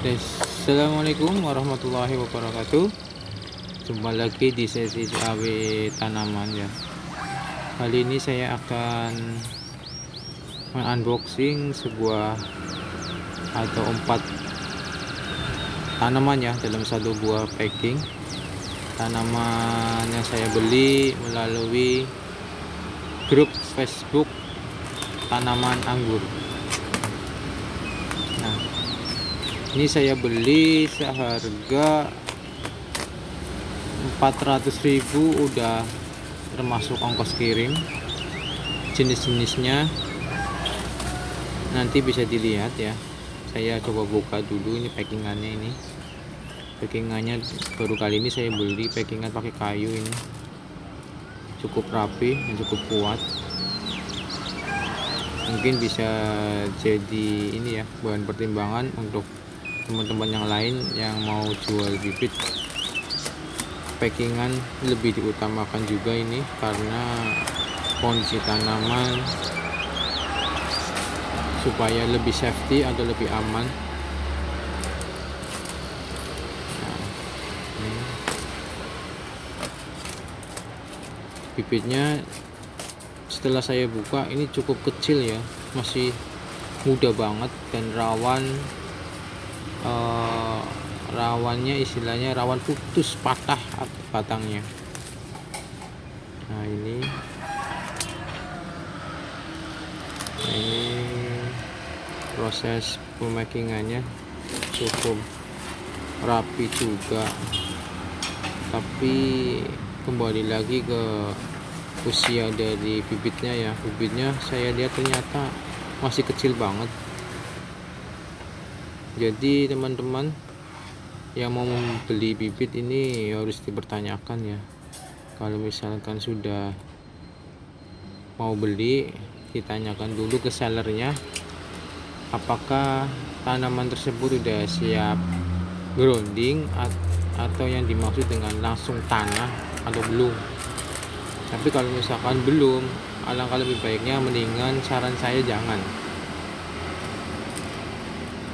Assalamualaikum warahmatullahi wabarakatuh. Jumpa lagi di sesi CAW tanaman ya. Kali ini saya akan unboxing sebuah atau 4 tanaman ya dalam satu buah packing. Tanaman yang saya beli melalui grup Facebook tanaman anggur. Nah, ini saya beli seharga 400.000, udah termasuk ongkos kirim. Jenis-jenisnya nanti bisa dilihat ya. Saya coba buka dulu ini packingannya. Ini packingannya baru kali ini saya beli packingan pakai kayu. Ini cukup rapi dan cukup kuat, mungkin bisa jadi ini ya bahan pertimbangan untuk teman-teman yang lain yang mau jual bibit. Packingan lebih diutamakan juga ini karena kondisi tanaman supaya lebih safety atau lebih aman. Nah, bibitnya setelah saya buka ini cukup kecil ya, masih muda banget dan rawannya istilahnya rawan putus patah batangnya. Nah ini proses pemakingannya cukup rapi juga, tapi kembali lagi ke usia dari bibitnya ya. Bibitnya saya lihat ternyata masih kecil banget. Jadi teman-teman yang mau membeli bibit ini harus dipertanyakan ya. Kalau misalkan sudah mau beli, ditanyakan dulu ke sellernya apakah tanaman tersebut sudah siap grounding atau yang dimaksud dengan langsung tanah atau belum. Tapi kalau misalkan belum, alangkah lebih baiknya mendingan saran saya jangan.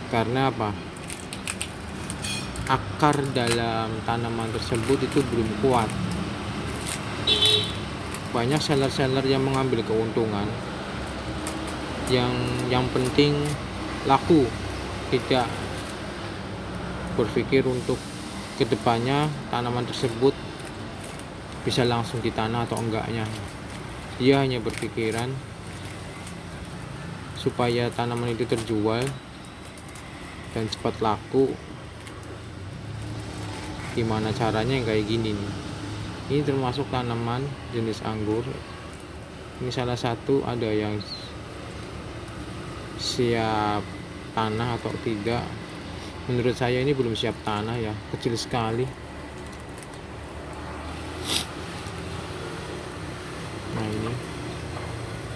Karena apa? Akar dalam tanaman tersebut itu belum kuat. Banyak seller-seller yang mengambil keuntungan. Yang penting laku, tidak berpikir untuk kedepannya tanaman tersebut bisa langsung ditanam atau enggaknya. Dia hanya berpikiran supaya tanaman itu terjual dan cepat laku. Gimana caranya yang kayak gini nih? Ini termasuk tanaman jenis anggur. Ini salah satu, ada yang siap tanah atau tidak. Menurut saya ini belum siap tanah ya, kecil sekali. Nah ini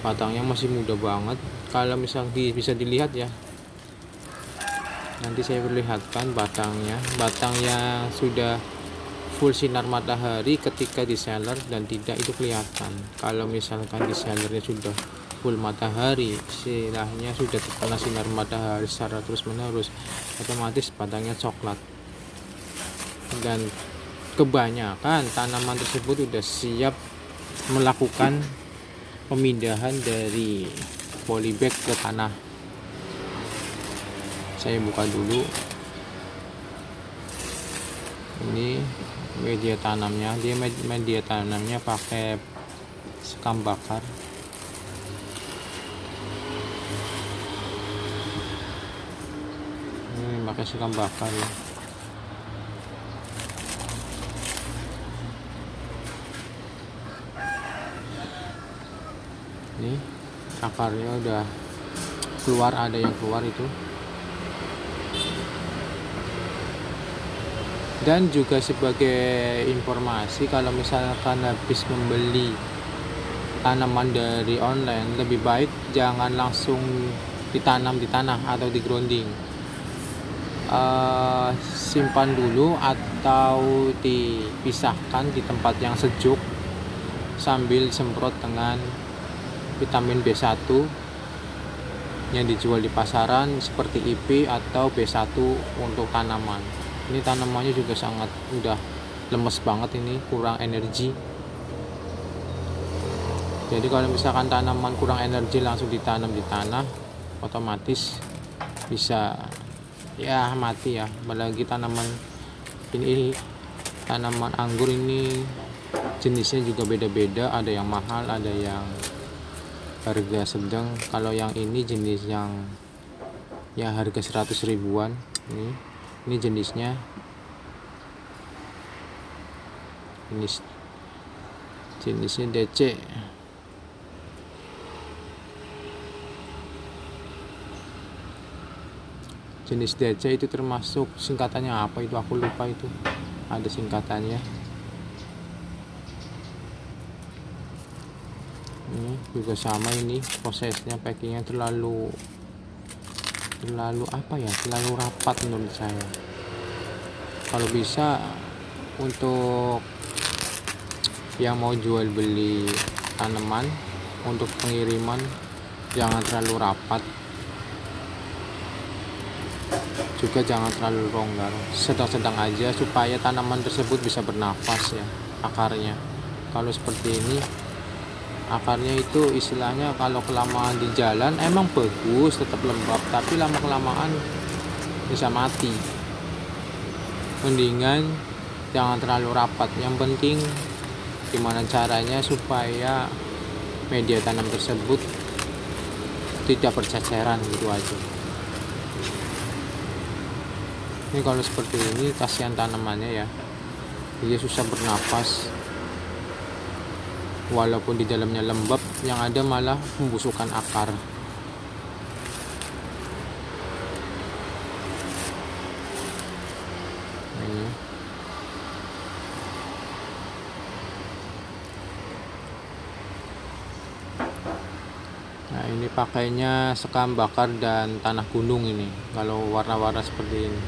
batangnya masih muda banget. Kalau misal bisa dilihat ya, nanti saya perlihatkan batangnya. Batang yang sudah full sinar matahari ketika di seller dan tidak itu kelihatan. Kalau misalkan di sellernya sudah full matahari, istilahnya sudah terkena sinar matahari secara terus menerus, otomatis batangnya coklat. Dan kebanyakan tanaman tersebut sudah siap melakukan pemindahan dari polybag ke tanah. Saya buka dulu. Ini media tanamnya. Dia media tanamnya pakai sekam bakar. Ini pakai sekam bakar ya. Ini akarnya udah keluar, ada yang keluar itu. Dan juga sebagai informasi, kalau misalkan habis membeli tanaman dari online, lebih baik jangan langsung ditanam di tanah atau di grounding. Simpan dulu atau dipisahkan di tempat yang sejuk sambil semprot dengan vitamin B1 yang dijual di pasaran seperti IP atau B1 untuk tanaman. Ini tanamannya juga sangat udah lemes banget, ini kurang energi. Jadi kalau misalkan tanaman kurang energi langsung ditanam di tanah, otomatis bisa ya mati ya. Apalagi tanaman ini, tanaman anggur ini jenisnya juga beda-beda, ada yang mahal, ada yang harga sedang. Kalau yang ini jenis yang ya harga 100 ribuan. Ini jenisnya jenisnya DC. Jenis DC itu termasuk singkatannya apa itu, aku lupa, itu ada singkatannya. Ini juga sama, ini prosesnya packingnya terlalu apa ya, terlalu rapat menurut saya. Kalau bisa untuk yang mau jual beli tanaman untuk pengiriman jangan terlalu rapat, juga jangan terlalu longgar, sedang-sedang aja supaya tanaman tersebut bisa bernafas ya akarnya. Kalau seperti ini akarnya itu istilahnya kalau kelamaan di jalan emang bagus, tetap lembab, tapi lama-kelamaan bisa mati. Mendingan jangan terlalu rapat. Yang penting gimana caranya supaya media tanam tersebut tidak berceceran, gitu aja. Ini kalau seperti ini kasihan tanamannya ya, dia susah bernafas. Walaupun di dalamnya lembab, yang ada malah pembusukan akar. Ini. Nah, ini pakainya sekam bakar dan tanah gunung ini kalau warna-warna seperti ini.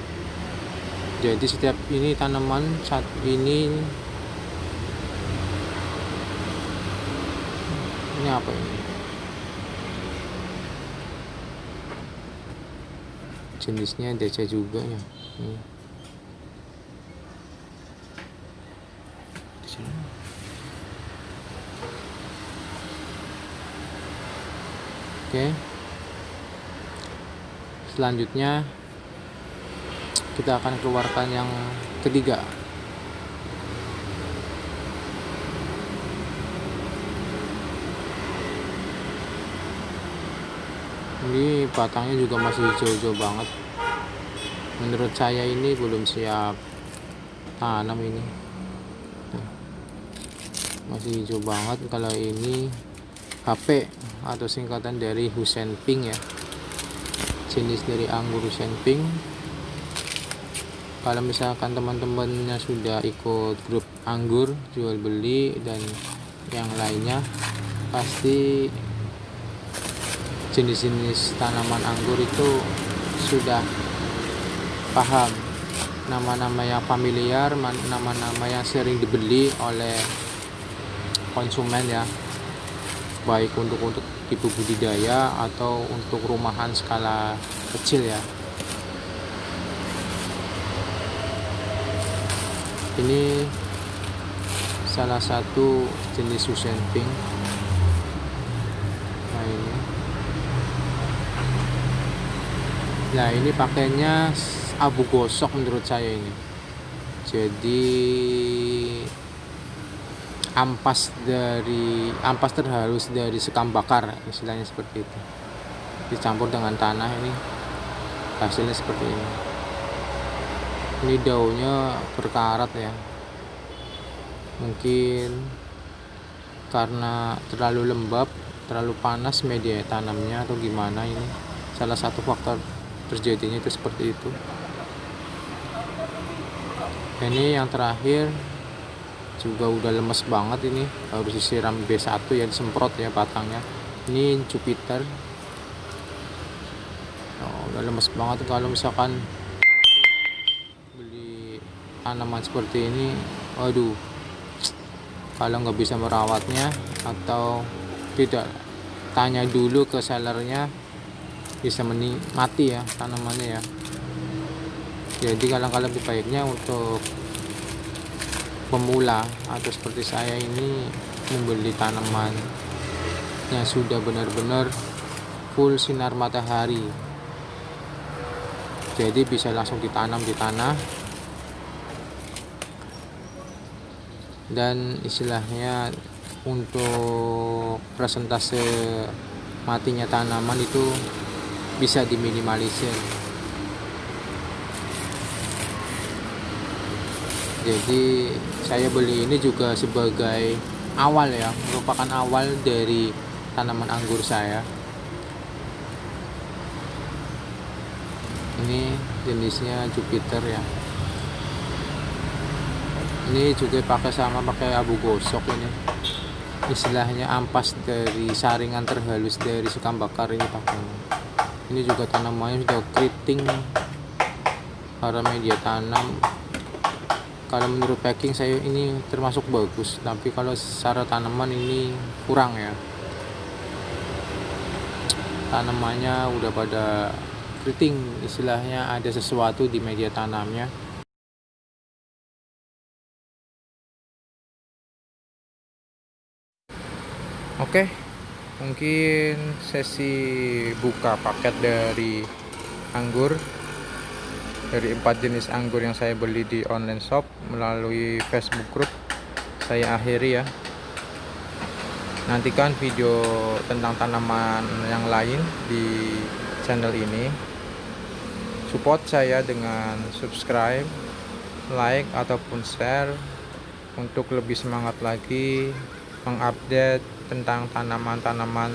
Jadi setiap ini tanaman saat ini apa ini? Jenisnya DC juga ya. Oke. Selanjutnya kita akan keluarkan yang ketiga. Ini batangnya juga masih hijau-hijau banget. Menurut saya ini belum siap tanam ini. Masih hijau banget. Kalau ini HP atau singkatan dari Husen Pink ya. Jenis dari anggur Husen Pink. Kalau misalkan teman-temannya sudah ikut grup anggur jual beli dan yang lainnya, pasti jenis-jenis tanaman anggur itu sudah paham, nama-nama yang familiar, nama-nama yang sering dibeli oleh konsumen ya, baik untuk tipe budidaya atau untuk rumahan skala kecil ya. Ini salah satu jenis Husen Pink. Nah ini pakainya abu gosok menurut saya ini. Jadi ampas terhalus dari sekam bakar, istilahnya seperti itu. Dicampur dengan tanah, ini hasilnya seperti ini. Ini daunnya berkarat ya. Mungkin karena terlalu lembab, terlalu panas media tanamnya atau gimana, ini salah satu faktor terjadinya itu seperti itu. Ini yang terakhir juga udah lemes banget, ini harus disiram B1 ya, disemprot ya batangnya. Ini Jupiter. Udah lemes banget. Kalau misalkan beli tanaman seperti ini, waduh, kalau nggak bisa merawatnya atau tidak tanya dulu ke sellernya, bisa mati ya tanamannya ya. Jadi kalau lebih baiknya untuk pemula atau seperti saya ini membeli tanaman yang sudah benar-benar full sinar matahari, jadi bisa langsung ditanam di tanah, dan istilahnya untuk persentase matinya tanaman itu bisa diminimalisir. Jadi saya beli ini juga sebagai awal ya, merupakan awal dari tanaman anggur saya. Ini jenisnya Jupiter ya. Ini juga pakai abu gosok ini. Istilahnya ampas dari saringan terhalus dari sekam bakar ini pakai. Ini juga tanamannya sudah keriting para media tanam. Kalau menurut packing saya ini termasuk bagus, tapi kalau secara tanaman ini kurang ya. Tanamannya udah pada keriting, istilahnya ada sesuatu di media tanamnya. Oke, mungkin sesi buka paket dari anggur, dari 4 jenis anggur yang saya beli di online shop melalui Facebook group, saya akhiri ya. Nantikan video tentang tanaman yang lain di channel ini. Support saya dengan subscribe, like, ataupun share untuk lebih semangat lagi mengupdate tentang tanaman-tanaman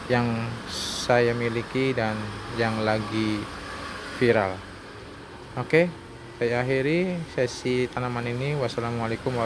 yang saya miliki dan yang lagi viral. Oke, saya akhiri sesi tanaman ini. Wassalamualaikum warahmatullahi wabarakatuh.